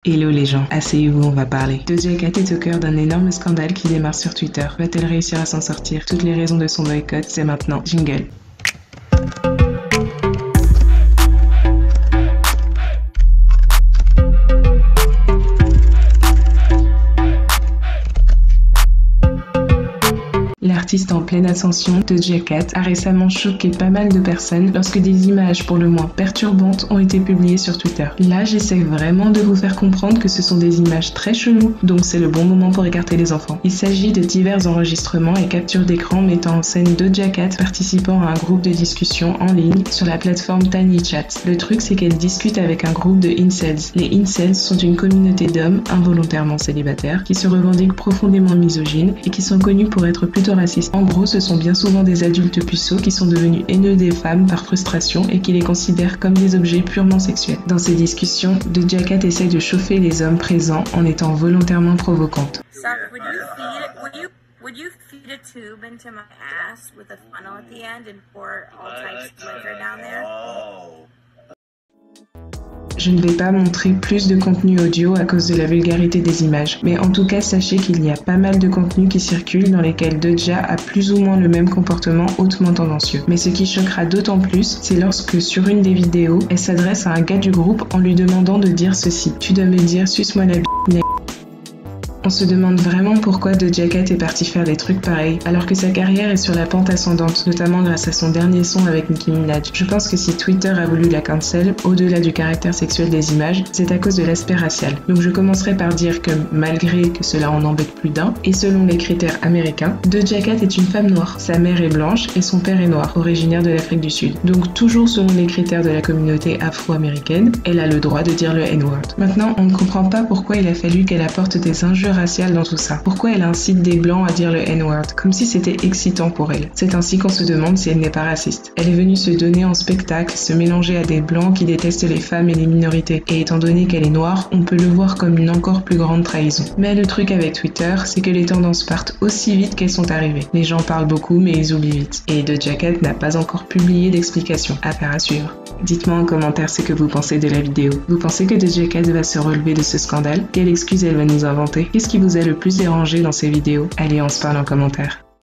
Hello les gens, asseyez-vous, on va parler. Doja Cat est au cœur d'un énorme scandale qui démarre sur Twitter. Va-t-elle réussir à s'en sortir? Toutes les raisons de son boycott, c'est maintenant. Jingle. L'artiste en pleine ascension, Doja Cat, a récemment choqué pas mal de personnes lorsque des images pour le moins perturbantes ont été publiées sur Twitter. Là, j'essaie vraiment de vous faire comprendre que ce sont des images très cheloues, donc c'est le bon moment pour écarter les enfants. Il s'agit de divers enregistrements et captures d'écran mettant en scène Doja Cat participant à un groupe de discussion en ligne sur la plateforme TinyChat. Le truc, c'est qu'elle discute avec un groupe de incels. Les incels sont une communauté d'hommes involontairement célibataires qui se revendiquent profondément misogynes et qui sont connus pour être plutôt racistes. En gros, ce sont bien souvent des adultes puceaux qui sont devenus haineux des femmes par frustration et qui les considèrent comme des objets purement sexuels. Dans ces discussions, Doja Cat essaie de chauffer les hommes présents en étant volontairement provocante. Would you feed a tube into my ass with a funnel at the end and pour all types of liquor down there? Je ne vais pas montrer plus de contenu audio à cause de la vulgarité des images, mais en tout cas sachez qu'il y a pas mal de contenus qui circulent dans lesquels Doja a plus ou moins le même comportement hautement tendancieux. Mais ce qui choquera d'autant plus, c'est lorsque sur une des vidéos, elle s'adresse à un gars du groupe en lui demandant de dire ceci: tu dois me dire suce-moi la b***. On se demande vraiment pourquoi Doja Cat est partie faire des trucs pareils, alors que sa carrière est sur la pente ascendante, notamment grâce à son dernier son avec Nicki Minaj. Je pense que si Twitter a voulu la cancel, au-delà du caractère sexuel des images, c'est à cause de l'aspect racial. Donc je commencerai par dire que, malgré que cela en embête plus d'un, et selon les critères américains, Doja Cat est une femme noire. Sa mère est blanche et son père est noir, originaire de l'Afrique du Sud. Donc toujours selon les critères de la communauté afro-américaine, elle a le droit de dire le N-word. Maintenant, on ne comprend pas pourquoi il a fallu qu'elle apporte des injures raciale dans tout ça. Pourquoi elle incite des blancs à dire le N-word, comme si c'était excitant pour elle. C'est ainsi qu'on se demande si elle n'est pas raciste. Elle est venue se donner en spectacle, se mélanger à des blancs qui détestent les femmes et les minorités. Et étant donné qu'elle est noire, on peut le voir comme une encore plus grande trahison. Mais le truc avec Twitter, c'est que les tendances partent aussi vite qu'elles sont arrivées. Les gens parlent beaucoup, mais ils oublient vite. Et Doja Cat n'a pas encore publié d'explication. Affaire à suivre. Dites-moi en commentaire ce que vous pensez de la vidéo. Vous pensez que Doja Cat va se relever de ce scandale? Quelle excuse elle va nous inventer? Qu'est-ce qui vous a le plus dérangé dans ces vidéos? Allez, on se parle en commentaire.